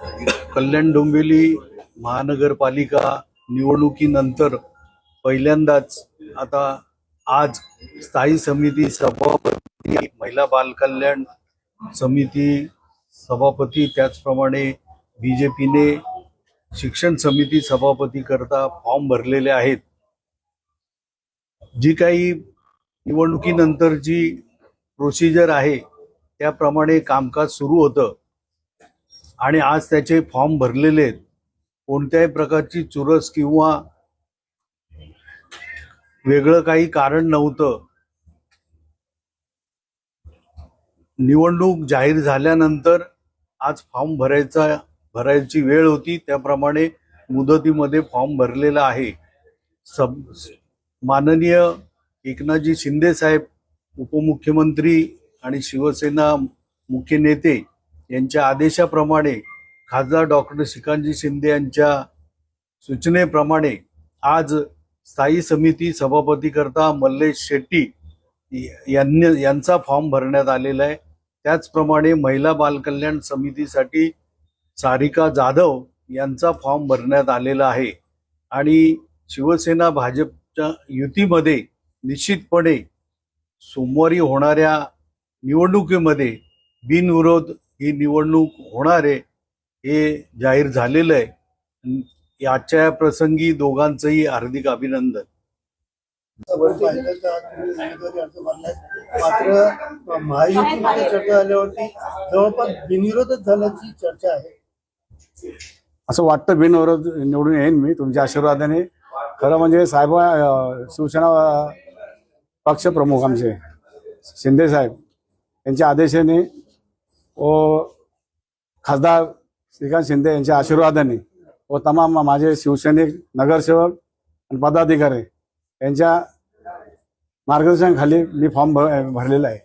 कल्याण डोंबिवली महानगरपालिका निवडणुकीनंतर पहिल्यांदाच आता आज स्थायी समिती सभापती, महिला बाल कल्याण समिती सभापती, त्याचप्रमाणे बीजेपीने शिक्षण समिती सभापती करता फॉर्म भरलेले आहेत। जी काही निवडणुकीनंतरची प्रोसिजर आहे त्याप्रमाणे कामकाज सुरू होतं आणि आज त्याचे फॉर्म भरलेले आहेत। कोणत्याही प्रकारची चुरस किंवा वेगळं काही कारण नव्हतं। निवडणूक जाहीर झाल्यानंतर आज फॉर्म भरायची वेळ होती, त्याप्रमाणे मुदतीमध्ये फॉर्म भरलेला आहे। माननीय एकनाथजी शिंदे साहेब उपमुख्यमंत्री आणि शिवसेना मुख्य नेते यांच्या आदेशाप्रमाणे खासदार डॉक्टर श्रीकांतजी शिंदे यांच्या सूचनेप्रमाणे आज स्थायी समिती सभापती करता मल्लेश शेट्टी यांचा फॉर्म भरण्यात आलेला आहे। त्याचप्रमाणे महिला बाल कल्याण समितीसाठी सारिका जाधव यांचा फॉर्म भरण्यात आलेला आहे आणि शिवसेना भाजपच्या युतीमध्ये निश्चितपणे सोमवारी होणाऱ्या निवडणुकीमध्ये बिनविरोध ही निवडणूक होणार आहे हे जाहीर झालेलं आहे। आजच्या प्रसंगी दोघांचंही हार्दिक अभिनंदन। मात्र महायुतीमध्ये चर्चा झाल्यावरती जवळपास बिनविरोधच झाल्याची चर्चा आहे। असं वाटतं बिनविरोध निवडून येईन मी तुमच्या आशीर्वादाने। खरं म्हणजे साहेब शिवसेना पक्ष प्रमुख आमचे शिंदे साहेब यांच्या आदेशाने व खासदार श्रीकांत शिंदे यांच्या आशीर्वादाने व तमाम माझे शिवसैनिक नगरसेवक आणि पदाधिकारी यांच्या मार्गदर्शनाखाली मी फॉर्म भरलेला आहे।